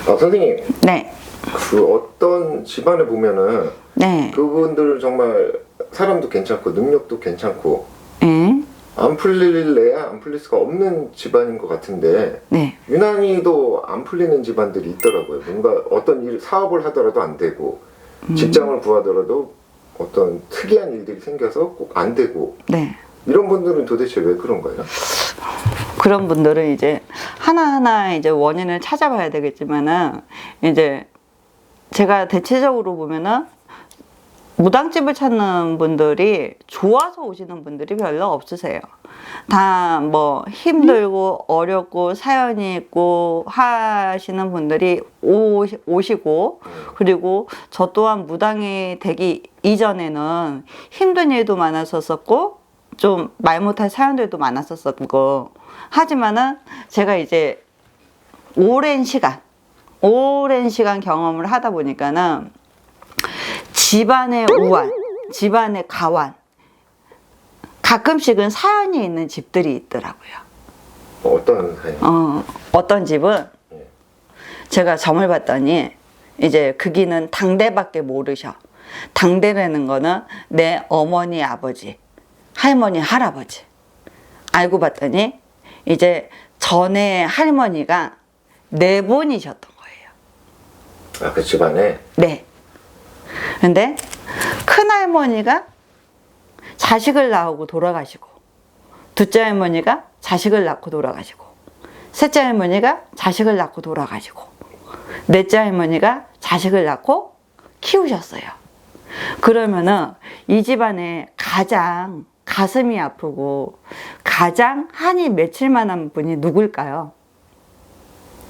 선생님. 네. 그 어떤 집안에 보면은 네. 그분들 정말 사람도 괜찮고 능력도 괜찮고 네. 안 풀릴래야 안 풀릴 수가 없는 집안인 것 같은데 네. 유난히도 안 풀리는 집안들이 있더라고요. 뭔가 어떤 일 사업을 하더라도 안 되고 직장을 구하더라도 어떤 특이한 일들이 생겨서 꼭 안 되고 네. 이런 분들은 도대체 왜 그런가요? 그런 분들은 이제 하나하나 이제 원인을 찾아봐야 되겠지만은 이제 제가 대체적으로 보면은 무당집을 찾는 분들이 좋아서 오시는 분들이 별로 없으세요. 다 뭐 힘들고 어렵고 사연이 있고 하시는 분들이 오시고, 그리고 저 또한 무당이 되기 이전에는 힘든 일도 많았었고 좀 말 못할 사연들도 많았었고, 하지만은 제가 이제 오랜 시간 경험을 하다 보니까는 집안의 우환, 집안의 가환, 가끔씩은 사연이 있는 집들이 있더라고요. 어떤 사연? 어떤 집은 네. 제가 점을 봤더니 이제 거기는 당대밖에 모르셔. 당대라는 거는 내 어머니, 아버지, 할머니, 할아버지. 알고 봤더니 이제 전에 할머니가 4분이셨던 거예요. 아, 그 집안에? 네. 근데 큰할머니가 자식을 낳고 돌아가시고, 둘째 할머니가 자식을 낳고 돌아가시고, 셋째 할머니가 자식을 낳고 돌아가시고, 넷째 할머니가 자식을 낳고 키우셨어요. 그러면은 이 집안에 가장 가슴이 아프고 가장 한이 맺힐 만한 분이 누굴까요?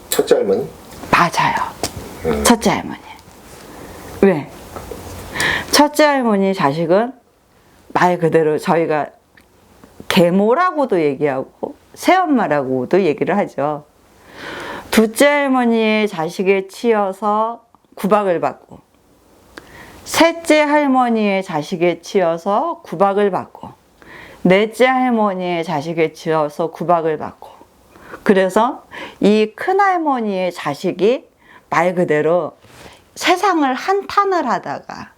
첫째 할머니? 맞아요. 첫째 할머니. 왜? 첫째 할머니 자식은 말 그대로 저희가 계모라고도 얘기하고 새엄마라고도 얘기를 하죠. 둘째 할머니의 자식에 치여서 구박을 받고, 셋째 할머니의 자식에 치여서 구박을 받고, 넷째 할머니의 자식에 치여서 구박을 받고, 그래서 이 큰할머니의 자식이 말 그대로 세상을 한탄을 하다가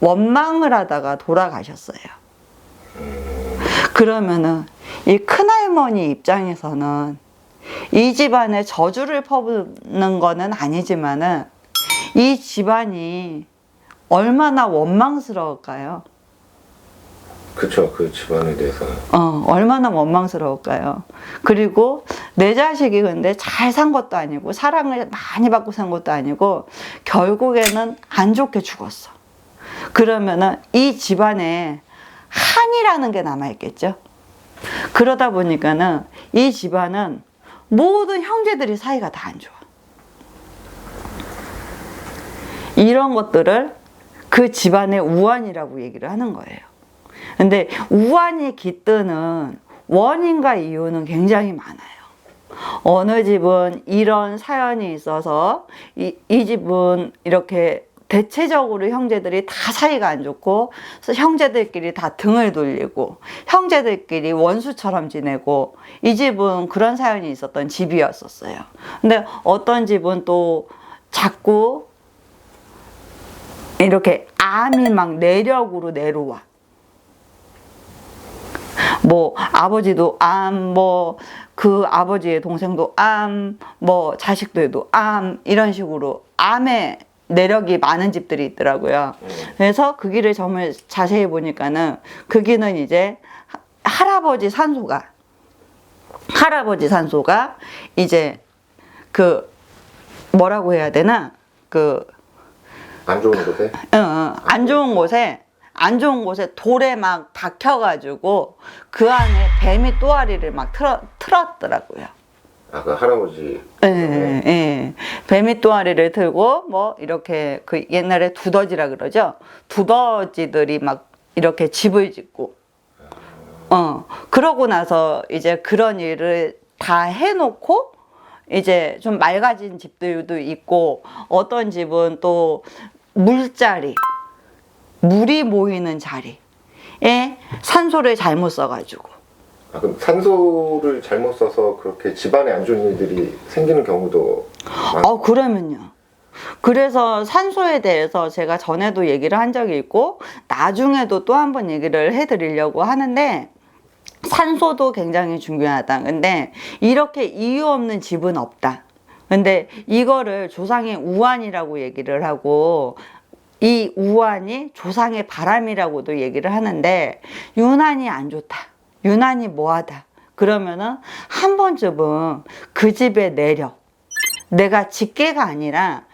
원망을 하다가 돌아가셨어요. 그러면은 이 큰할머니 입장에서는 이 집안에 저주를 퍼붓는 거는 아니지만은 이 집안이 얼마나 원망스러울까요? 그쵸, 그 집안에 대해서는. 얼마나 원망스러울까요? 그리고 내 자식이 근데 잘 산 것도 아니고 사랑을 많이 받고 산 것도 아니고 결국에는 안 좋게 죽었어. 그러면은 이 집안에 한이라는 게 남아있겠죠? 그러다 보니까는 이 집안은 모든 형제들이 사이가 다 안 좋아. 이런 것들을 그 집안의 우환이라고 얘기를 하는 거예요. 근데 우환이 깃드는 원인과 이유는 굉장히 많아요. 어느 집은 이런 사연이 있어서 이 집은 이렇게 대체적으로 형제들이 다 사이가 안 좋고 형제들끼리 다 등을 돌리고 형제들끼리 원수처럼 지내고, 이 집은 그런 사연이 있었던 집이었었어요. 근데 어떤 집은 또 자꾸 이렇게 암이 막 내력으로 내려와. 뭐 아버지도 암, 뭐 그 아버지의 동생도 암, 뭐 자식들도 암, 이런 식으로 암의 내력이 많은 집들이 있더라고요. 그래서 그 길을 정말 자세히 보니까는 그 길은 이제 할아버지 산소가 이제 그 뭐라고 해야 되나, 그 안 좋은 곳에? 안 좋은 곳에 돌에 막 박혀가지고 그 안에 뱀이 또아리를 막 틀었더라고요. 아, 그 할아버지. 예. 뱀이 또아리를 틀고 뭐 이렇게 그 옛날에 두더지라 그러죠. 두더지들이 막 이렇게 집을 짓고, 그러고 나서 이제 그런 일을 다 해놓고 이제 좀 맑아진 집들도 있고, 어떤 집은 또 물이 모이는 자리에 산소를 잘못 써가지고. 아, 그럼 산소를 잘못 써서 그렇게 집안에 안 좋은 일들이 생기는 경우도 그러면요. 그래서 산소에 대해서 제가 전에도 얘기를 한 적이 있고 나중에도 또 한 번 얘기를 해드리려고 하는데, 산소도 굉장히 중요하다. 근데 이렇게 이유 없는 집은 없다. 근데 이거를 조상의 우환이라고 얘기를 하고, 이 우환이 조상의 바람이라고도 얘기를 하는데, 유난히 안 좋다, 유난히 뭐하다, 그러면은 한 번쯤은 그 집의 내력, 내가 직계가 아니라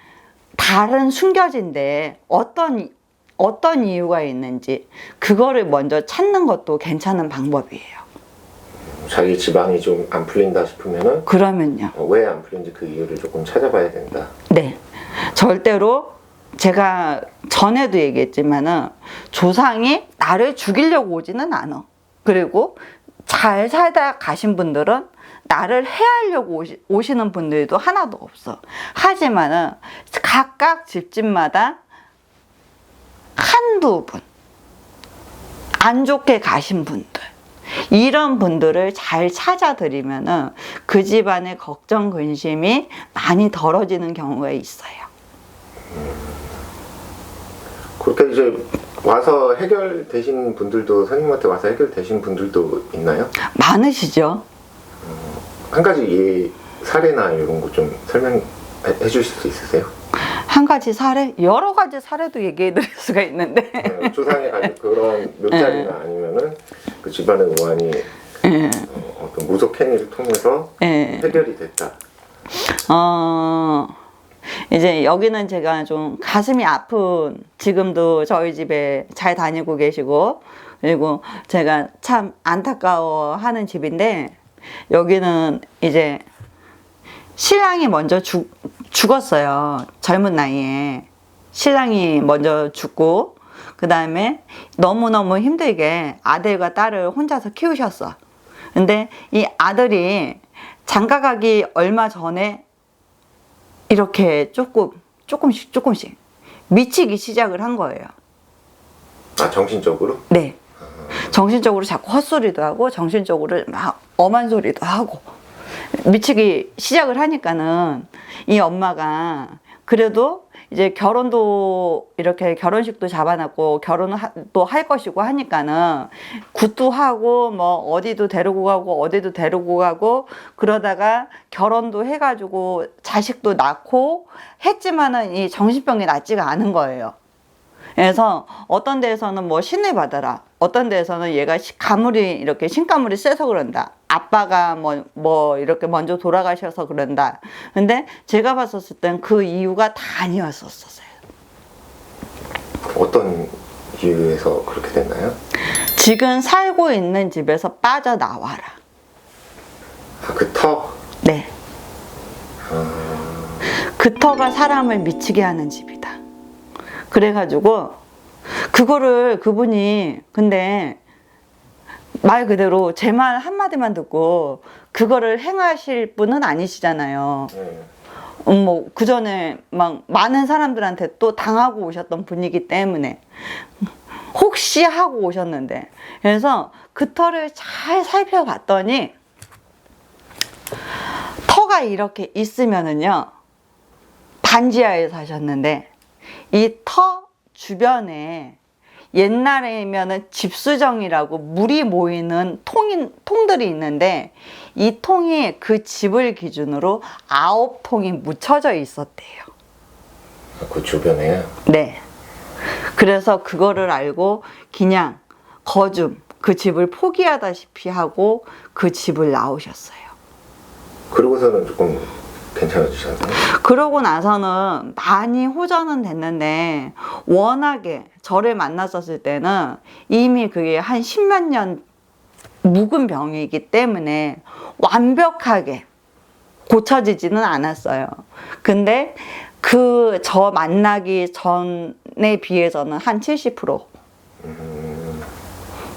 다른 숨겨진데 어떤 이유가 있는지 그거를 먼저 찾는 것도 괜찮은 방법이에요. 자기 지방이 좀 안 풀린다 싶으면은 그러면요. 왜 안 풀린지 그 이유를 조금 찾아봐야 된다. 네. 절대로 제가 전에도 얘기했지만은 조상이 나를 죽이려고 오지는 않아. 그리고 잘 살다 가신 분들은 나를 해하려고 오시는 분들도 하나도 없어. 하지만은 각각 집집마다 한두 분, 안 좋게 가신 분들, 이런 분들을 잘 찾아드리면은 그 집안의 걱정, 근심이 많이 덜어지는 경우가 있어요. 그렇게 이제 와서 해결되신 분들도, 선생님한테 와서 해결되신 분들도 있나요? 많으시죠? 한 가지 사례나 이런 거 좀 설명해 주실 수 있으세요? 한 가지 사례? 여러 가지 사례도 얘기해 드릴 수가 있는데. 조상이 가진 그런 묘자리나 아니면은 그 집안의 우환이 어떤 무속 행위를 통해서 해결이 됐다. 이제 여기는 제가 좀 가슴이 아픈, 지금도 저희 집에 잘 다니고 계시고, 그리고 제가 참 안타까워 하는 집인데, 여기는 이제 신랑이 먼저 죽었어요. 젊은 나이에. 신랑이 먼저 죽고, 그 다음에 너무너무 힘들게 아들과 딸을 혼자서 키우셨어. 근데 이 아들이 장가가기 얼마 전에 이렇게 조금씩 미치기 시작을 한 거예요. 아, 정신적으로? 네. 정신적으로 자꾸 헛소리도 하고, 정신적으로 막 엄한 소리도 하고, 미치기 시작을 하니까는 이 엄마가 그래도 이제 결혼도 이렇게 결혼식도 잡아놨고 결혼도 할 것이고 하니까는 굿도 하고 뭐 어디도 데리고 가고 그러다가 결혼도 해가지고 자식도 낳고 했지만은 이 정신병이 낫지가 않은 거예요. 그래서 어떤 데에서는 뭐 신을 받아라, 어떤 데에서는 얘가 이렇게 신가물이 세서 그런다, 아빠가 뭐 이렇게 먼저 돌아가셔서 그런다. 근데 제가 봤었을 땐 그 이유가 다 아니었었어요. 어떤 이유에서 그렇게 됐나요? 지금 살고 있는 집에서 빠져나와라. 아, 그 터? 네. 그 터가 사람을 미치게 하는 집이다. 그래가지고 그거를 그분이, 근데 말 그대로 제 말 한마디만 듣고 그거를 행하실 분은 아니시잖아요. 뭐 그 전에 막 많은 사람들한테 또 당하고 오셨던 분이기 때문에 혹시 하고 오셨는데, 그래서 그 터를 잘 살펴봤더니 터가 이렇게 있으면은요, 반지하에 사셨는데 이 터 주변에 옛날에면은 집수정이라고 물이 모이는 통들이 있는데, 이 통이 그 집을 기준으로 9통이 묻혀져 있었대요. 그 주변에요? 네. 그래서 그거를 알고 그냥 그 집을 포기하다시피 하고 그 집을 나오셨어요. 그러고서는 조금 괜찮아지셨나요? 그러고 나서는 많이 호전은 됐는데, 워낙에 저를 만났었을 때는 이미 그게 한 10몇 년 묵은 병이기 때문에 완벽하게 고쳐지지는 않았어요. 근데 저 만나기 전에 비해서는 한 70%.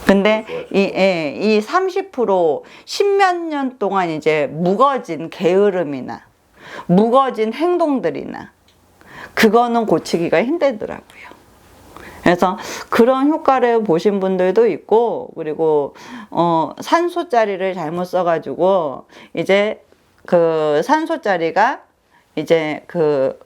근데 이 30% 10몇 년 동안 이제 묵어진 게으름이나 묵어진 행동들이나 그거는 고치기가 힘들더라고요. 그래서 그런 효과를 보신 분들도 있고, 그리고 산소짜리를 잘못 써가지고 이제 그 산소짜리가 이제 그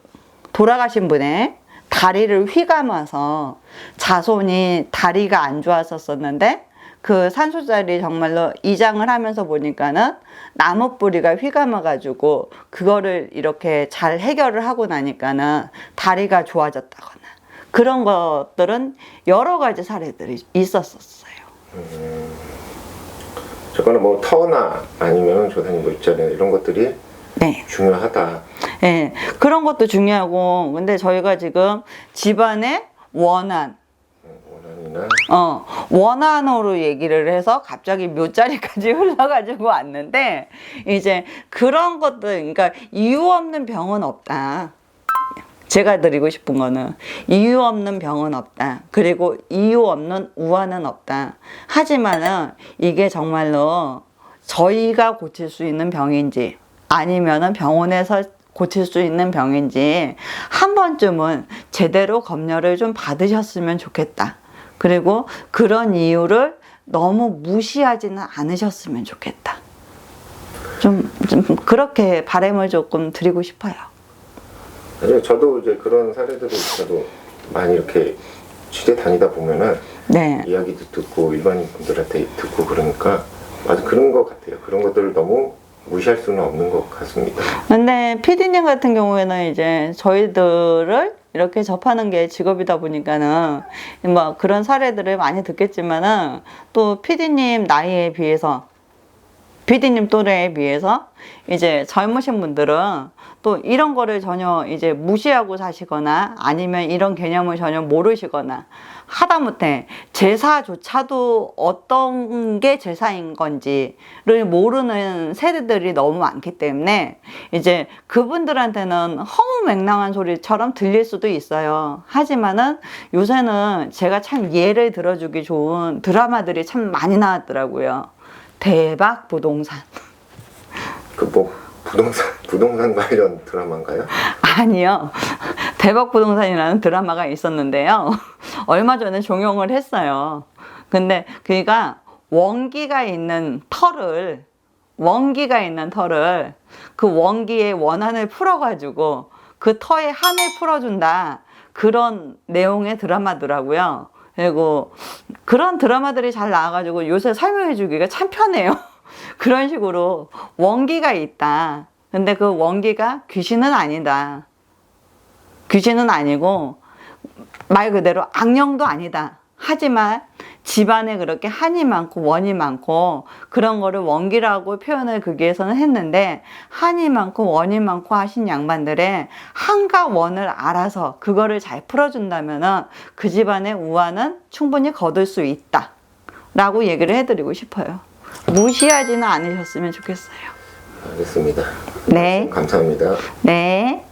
돌아가신 분의 다리를 휘감아서 자손이 다리가 안 좋았었는데 그 산소자리 정말로 이장을 하면서 보니까는 나무 뿌리가 휘감아 가지고 그거를 이렇게 잘 해결을 하고 나니까는 다리가 좋아졌다거나 그런 것들은 여러 가지 사례들이 있었어요. 저거는 뭐 터나 아니면 조상님 뭐 있잖아요. 이런 것들이 네. 중요하다. 네, 그런 것도 중요하고, 근데 저희가 지금 집안의 원한, 원한이나 원한으로 얘기를 해서 갑자기 묘자리까지 흘러가지고 왔는데, 이제 그런 것들, 그러니까 이유 없는 병은 없다. 제가 드리고 싶은 거는 이유 없는 병은 없다. 그리고 이유 없는 우환은 없다. 하지만은 이게 정말로 저희가 고칠 수 있는 병인지 아니면은 병원에서 고칠 수 있는 병인지 한 번쯤은 제대로 검열을 좀 받으셨으면 좋겠다. 그리고 그런 이유를 너무 무시하지는 않으셨으면 좋겠다. 좀 그렇게 바람을 조금 드리고 싶어요. 사실 저도 이제 그런 사례들을 저도 많이 이렇게 취재 다니다 보면은 네. 이야기도 듣고 일반인 분들한테 듣고 그러니까 맞아 그런 것 같아요. 그런 것들을 너무 무시할 수는 없는 것 같습니다. 근데 피디님 같은 경우에는 이제 저희들을 이렇게 접하는 게 직업이다 보니까는 뭐 그런 사례들을 많이 듣겠지만은 또 피디님 나이에 비해서 피디님 또래에 비해서 이제 젊으신 분들은 또 이런 거를 전혀 이제 무시하고 사시거나 아니면 이런 개념을 전혀 모르시거나 하다못해 제사조차도 어떤 게 제사인 건지를 모르는 세대들이 너무 많기 때문에 이제 그분들한테는 허무맹랑한 소리처럼 들릴 수도 있어요. 하지만은 요새는 제가 참 예를 들어주기 좋은 드라마들이 참 많이 나왔더라고요. 대박 부동산. 그 뭐 부동산 관련 드라마인가요? 아니요. 대박 부동산이라는 드라마가 있었는데요. 얼마 전에 종영을 했어요. 근데 그가 원기가 있는 털을 그 원기의 원한을 풀어가지고 그 터의 한을 풀어준다. 그런 내용의 드라마더라고요. 그리고 그런 드라마들이 잘 나와가지고 요새 설명해주기가 참 편해요. 그런 식으로 원기가 있다. 근데 그 원기가 귀신은 아니다. 귀신은 아니고 말 그대로 악령도 아니다. 하지만 집안에 그렇게 한이 많고 원이 많고 그런 거를 원기라고 표현을 거기에서는 했는데 한이 많고 원이 많고 하신 양반들의 한과 원을 알아서 그거를 잘 풀어준다면은 그 집안의 우환은 충분히 거둘 수 있다 라고 얘기를 해드리고 싶어요. 무시하지는 않으셨으면 좋겠어요. 알겠습니다. 네. 감사합니다. 네.